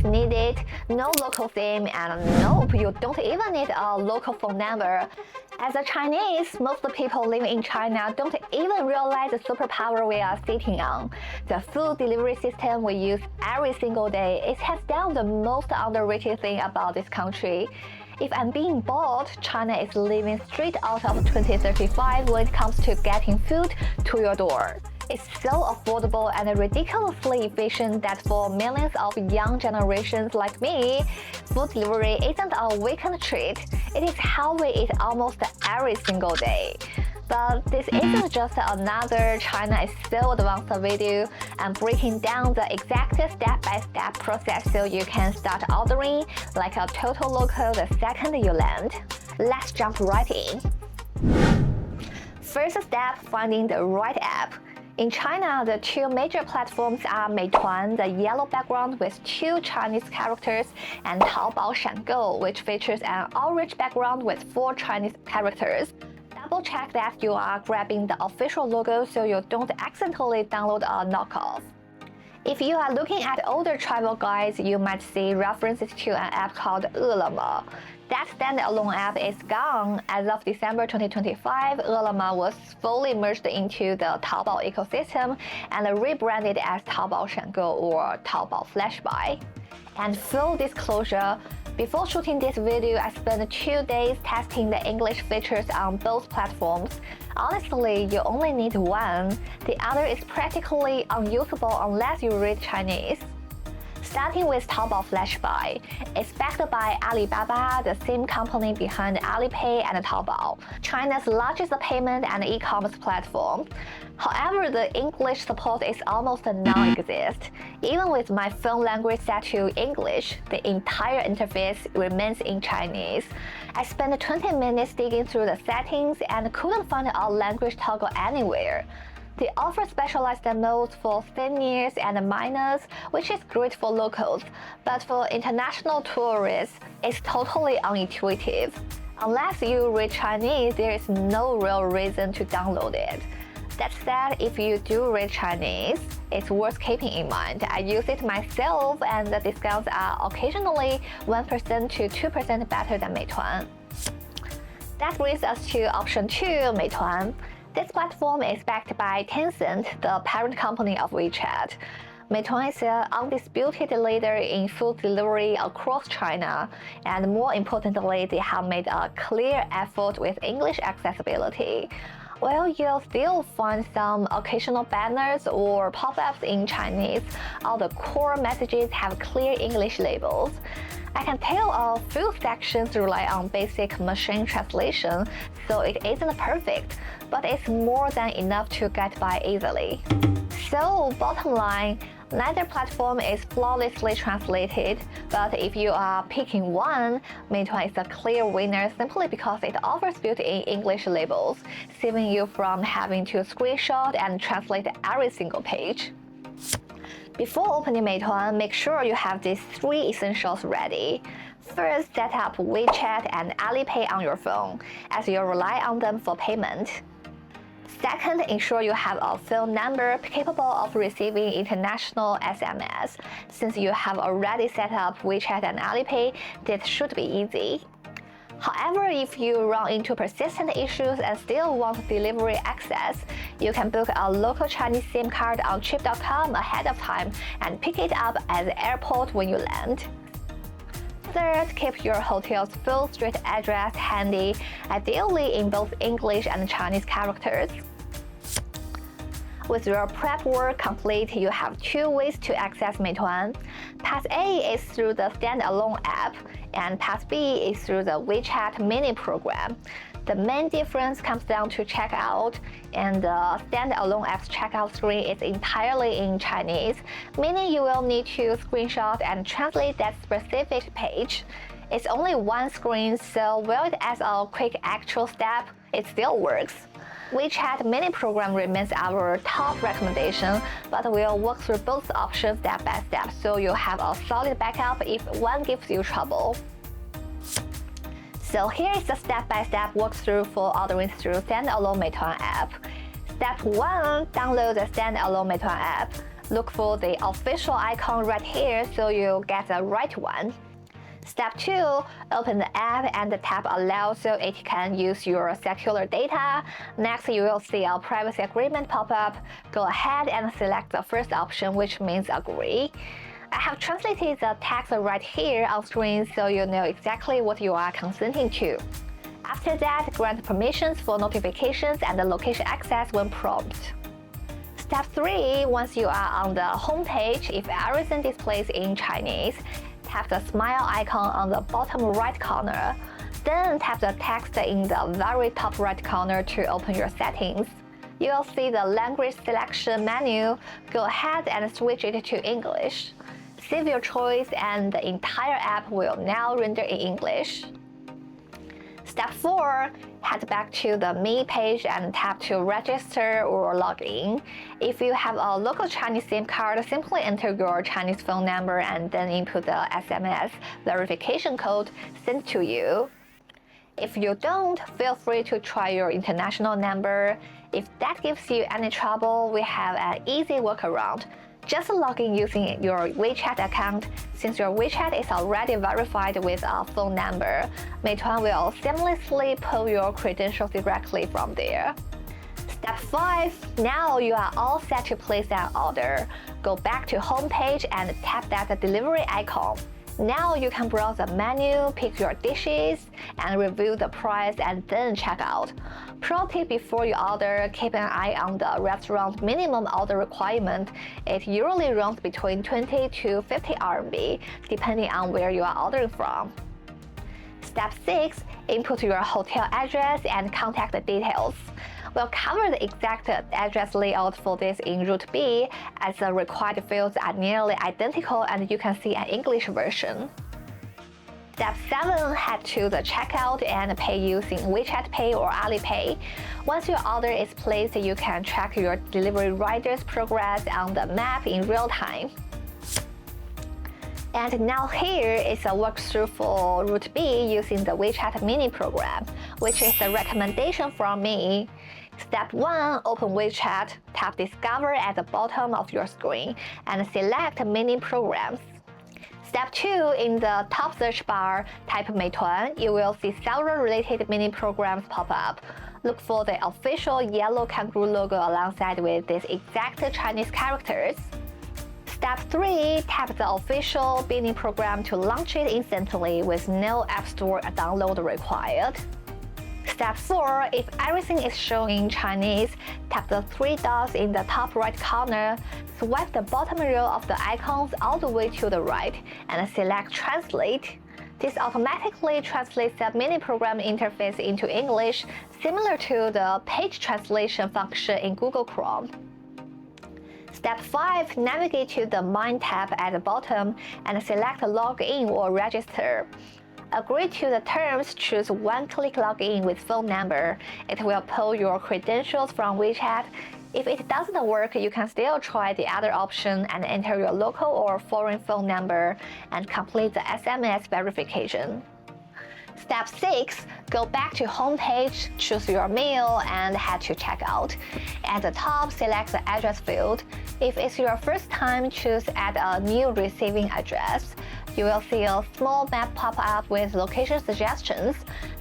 needed, no local theme, and nope, you don't even need a local phone number. As a Chinese, most people living in China don't even realize the superpower we are sitting on. The food delivery system we use every single day is hands down the most underrated thing about this country. If I'm being bold, China is living straight out of 2035 when it comes to getting food to your door. It's so affordable and ridiculously efficient that for millions of young generations like me, food delivery isn't a weekend treat. It is how we eat almost every single day. But this isn't just another China is so advanced video. I'm breaking down the exact step-by-step process so you can start ordering like a total local the second you land. Let's jump right in. First step, finding the right app. In China, the two major platforms are Meituan, the yellow background with 2 Chinese characters, and Taobao Shangou, which features an orange background with 4 Chinese characters. Double check that you are grabbing the official logo so you don't accidentally download a knockoff. If you are looking at older travel guides, you might see references to an app called Ele.me. That standalone app is gone. As of December 2025, Ele.me was fully merged into the Taobao ecosystem and rebranded as Taobao Shangou or Taobao Flashbuy. And full disclosure, before shooting this video, I spent 2 days testing the English features on both platforms. Honestly, you only need one. The other is practically unusable unless you read Chinese. Starting with Taobao Flashbuy, it's backed by Alibaba, the same company behind Alipay and Taobao, China's largest payment and e-commerce platform. However, the English support is almost non-existent. Even with my phone language set to English, the entire interface remains in Chinese. I spent 20 minutes digging through the settings and couldn't find a language toggle anywhere. They offer specialized modes for seniors and minors, which is great for locals, but for international tourists, it's totally unintuitive. Unless you read Chinese, there is no real reason to download it. That said, if you do read Chinese, it's worth keeping in mind. I use it myself, and the discounts are occasionally 1% to 2% better than Meituan. That brings us to option 2, Meituan. This platform is backed by Tencent, the parent company of WeChat. Meituan is an undisputed leader in food delivery across China, and more importantly, they have made a clear effort with English accessibility. While you'll still find some occasional banners or pop-ups in Chinese, all the core messages have clear English labels. I can tell a few sections rely on basic machine translation, so it isn't perfect, but it's more than enough to get by easily. So, bottom line, neither platform is flawlessly translated, but if you are picking one, Meituan is a clear winner simply because it offers built-in English labels, saving you from having to screenshot and translate every single page. Before opening Meituan, make sure you have these 3 essentials ready. First, set up WeChat and Alipay on your phone, as you rely on them for payment. Second, ensure you have a phone number capable of receiving international SMS. Since you have already set up WeChat and Alipay, this should be easy. However, if you run into persistent issues and still want delivery access, you can book a local Chinese SIM card on Trip.com ahead of time and pick it up at the airport when you land. Third, keep your hotel's full street address handy, ideally in both English and Chinese characters. With your prep work complete, you have 2 ways to access Meituan. Path A is through the Standalone app, and Path B is through the WeChat Mini-Program. The main difference comes down to checkout, and the Standalone app's checkout screen is entirely in Chinese, meaning you will need to screenshot and translate that specific page. It's only one screen, so while it adds a quick actual step, it still works. WeChat Mini-Program remains our top recommendation, but we'll walk through both options step by step so you have a solid backup if one gives you trouble. So here is the step-by-step walkthrough for ordering through Standalone Meituan app. Step 1. Download the Standalone Meituan app. Look for the official icon right here so you get the right one. Step 2. Open the app and tap Allow so it can use your cellular data. Next, you will see a privacy agreement pop up. Go ahead and select the first option, which means Agree. I have translated the text right here on screen so you know exactly what you are consenting to. After that, grant permissions for notifications and location access when prompted. Step 3. Once you are on the home page, if everything displays in Chinese, tap the smile icon on the bottom right corner. Then tap the text in the very top right corner to open your settings. You will see the language selection menu. Go ahead and switch it to English. Save your choice and the entire app will now render in English. Step 4. Head back to the Me page and tap to register or log in. If you have a local Chinese SIM card, simply enter your Chinese phone number and then input the SMS verification code sent to you. If you don't, feel free to try your international number. If that gives you any trouble, we have an easy workaround. Just log in using your WeChat account. Since your WeChat is already verified with a phone number, Meituan will seamlessly pull your credentials directly from there. Step 5. Now you are all set to place an order. Go back to home page and tap that delivery icon. Now you can browse the menu, pick your dishes, and review the price and then check out. Pro tip before you order, keep an eye on the restaurant minimum order requirement. It usually runs between 20 to 50 RMB, depending on where you are ordering from. Step 6. Input your hotel address and contact details. We'll cover the exact address layout for this in Route B, as the required fields are nearly identical and you can see an English version. Step 7. Head to the checkout and pay using WeChat Pay or Alipay. Once your order is placed, you can track your delivery rider's progress on the map in real time. And now here is a walkthrough for Route B using the WeChat Mini-Program, which is a recommendation from me. Step 1. Open WeChat, tap Discover at the bottom of your screen, and select Mini-Programs. Step 2. In the top search bar, type Meituan. You will see several related mini-programs pop up. Look for the official yellow kangaroo logo alongside with these exact Chinese characters. Step 3. Tap the official mini-program to launch it instantly with no App Store download required. Step 4. If everything is shown in Chinese, tap the 3 dots in the top right corner, swipe the bottom row of the icons all the way to the right, and select Translate. This automatically translates the mini-program interface into English, similar to the page translation function in Google Chrome. Step 5. Navigate to the Mine tab at the bottom and select Login or Register. Agree to the terms, choose one-click login with phone number. It will pull your credentials from WeChat. If it doesn't work, you can still try the other option and enter your local or foreign phone number and complete the SMS verification. Step 6. Go back to home page, choose your meal, and head to checkout. At the top, select the address field. If it's your first time, choose Add a new receiving address. You will see a small map pop up with location suggestions.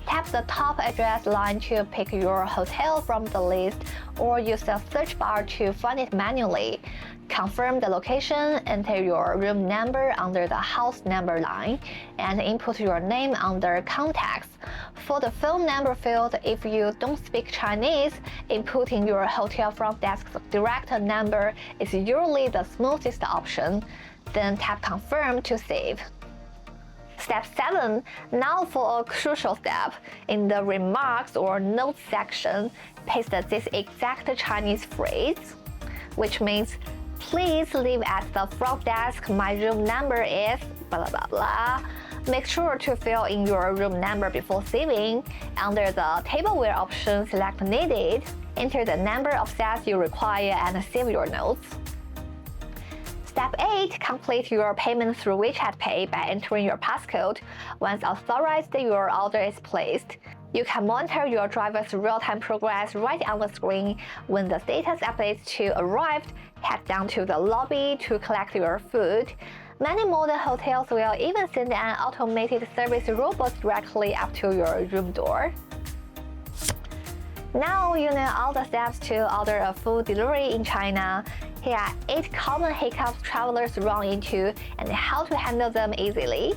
Tap the top address line to pick your hotel from the list, or use the search bar to find it manually. Confirm the location, enter your room number under the house number line, and input your name under Contacts. For the phone number field, if you don't speak Chinese, inputting your hotel front desk's direct number is usually the smoothest option. Then tap Confirm to save. Step 7. Now for a crucial step. In the Remarks or Notes section, paste this exact Chinese phrase, which means, please leave at the front desk, my room number is blah blah blah. Make sure to fill in your room number before saving. Under the tableware option, select Needed. Enter the number of sets you require and save your notes. Step 8. Complete your payment through WeChat Pay by entering your passcode. Once authorized, your order is placed. You can monitor your driver's real-time progress right on the screen. When the status updates to arrived, head down to the lobby to collect your food. Many modern hotels will even send an automated service robot directly up to your room door. Now you know all the steps to order a food delivery in China. Here are 8 common hiccups travelers run into and how to handle them easily.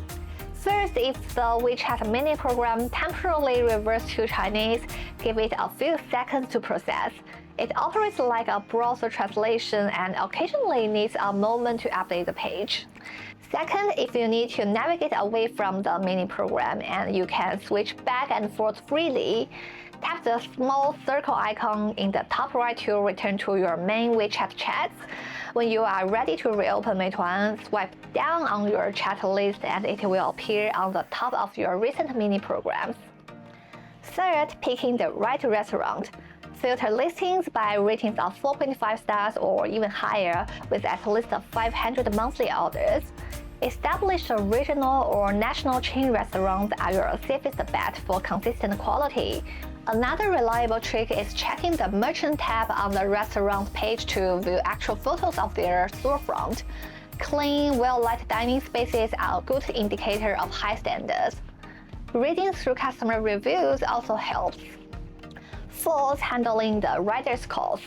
First, if the WeChat Mini-Program temporarily reverts to Chinese, give it a few seconds to process. It operates like a browser translation and occasionally needs a moment to update the page. Second, if you need to navigate away from the mini-program and you can switch back and forth freely, tap the small circle icon in the top right to return to your main WeChat chats. When you are ready to reopen Meituan, swipe down on your chat list and it will appear on the top of your recent mini-programs. Third, picking the right restaurant. Filter listings by ratings of 4.5 stars or even higher with at least 500 monthly orders. Established regional or national chain restaurants are your safest bet for consistent quality. Another reliable trick is checking the merchant tab on the restaurant page to view actual photos of their storefront. Clean, well-lit dining spaces are a good indicator of high standards. Reading through customer reviews also helps. Fourth, handling the rider's calls.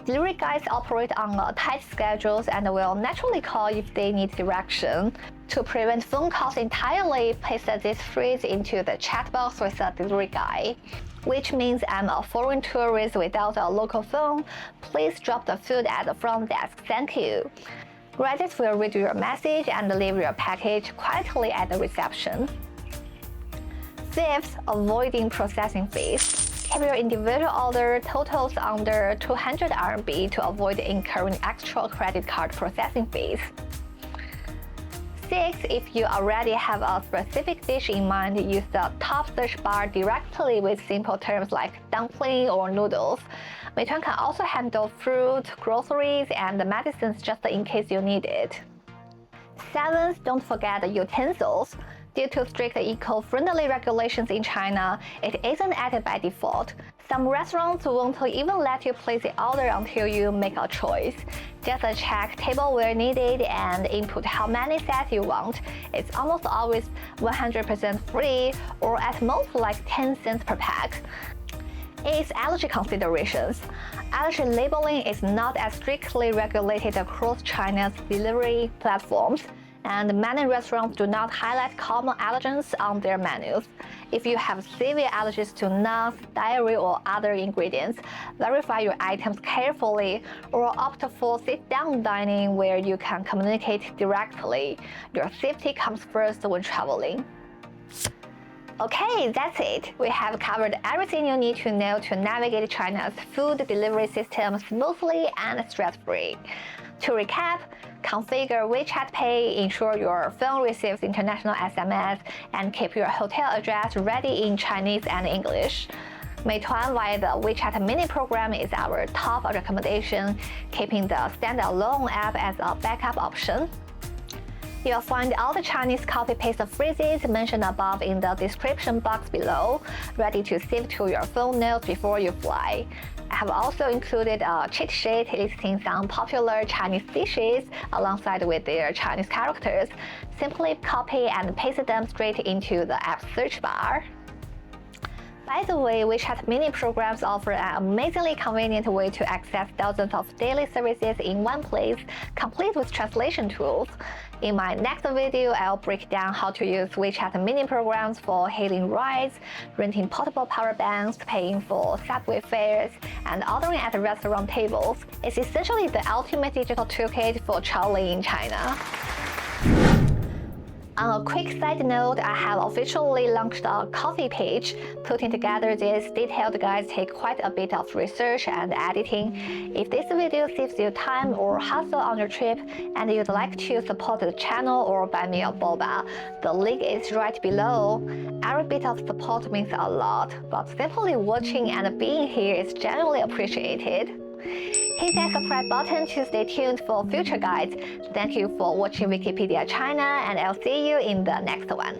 Delivery guys operate on tight schedules and will naturally call if they need direction. To prevent phone calls entirely, place this phrase into the chat box with a delivery guy, which means I'm a foreign tourist without a local phone. Please drop the food at the front desk. Thank you. Riders will read your message and leave your package quietly at the reception. Fifth, avoiding processing fees. Keep your individual order totals under 200 RMB to avoid incurring extra credit card processing fees. 6. If you already have a specific dish in mind, use the top search bar directly with simple terms like dumpling or noodles. Meituan can also handle fruit, groceries, and medicines just in case you need it. 7. Don't forget the utensils. Due to strict eco-friendly regulations in China, it isn't added by default. Some restaurants won't even let you place the order until you make a choice. Just check table where needed and input how many sets you want. It's almost always 100% free or at most like 10 cents per pack. 8. Allergy considerations. Allergy labeling is not as strictly regulated across China's delivery platforms, and many restaurants do not highlight common allergens on their menus. If you have severe allergies to nuts, dairy, or other ingredients, verify your items carefully or opt for sit-down dining where you can communicate directly. Your safety comes first when traveling. Okay, that's it. We have covered everything you need to know to navigate China's food delivery system smoothly and stress-free. To recap, configure WeChat Pay, ensure your phone receives international SMS, and keep your hotel address ready in Chinese and English. Meituan via the WeChat Mini-Program is our top recommendation, keeping the Standalone app as a backup option. You'll find all the Chinese copy-paste phrases mentioned above in the description box below, ready to save to your phone notes before you fly. I have also included a cheat sheet listing some popular Chinese dishes alongside with their Chinese characters. Simply copy and paste them straight into the app search bar. By the way, WeChat Mini-Programs offer an amazingly convenient way to access dozens of daily services in one place, complete with translation tools. In my next video, I'll break down how to use WeChat Mini-Programs for hailing rides, renting portable power banks, paying for subway fares, and ordering at restaurant tables. It's essentially the ultimate digital toolkit for traveling in China. On a quick side note, I have officially launched a coffee page. Putting together these detailed guides takes quite a bit of research and editing. If this video saves you time or hassle on your trip and you'd like to support the channel or buy me a boba, the link is right below. Every bit of support means a lot, but simply watching and being here is genuinely appreciated. Hit that subscribe button to stay tuned for future guides. Thank you for watching Wikipedia China, and I'll see you in the next one.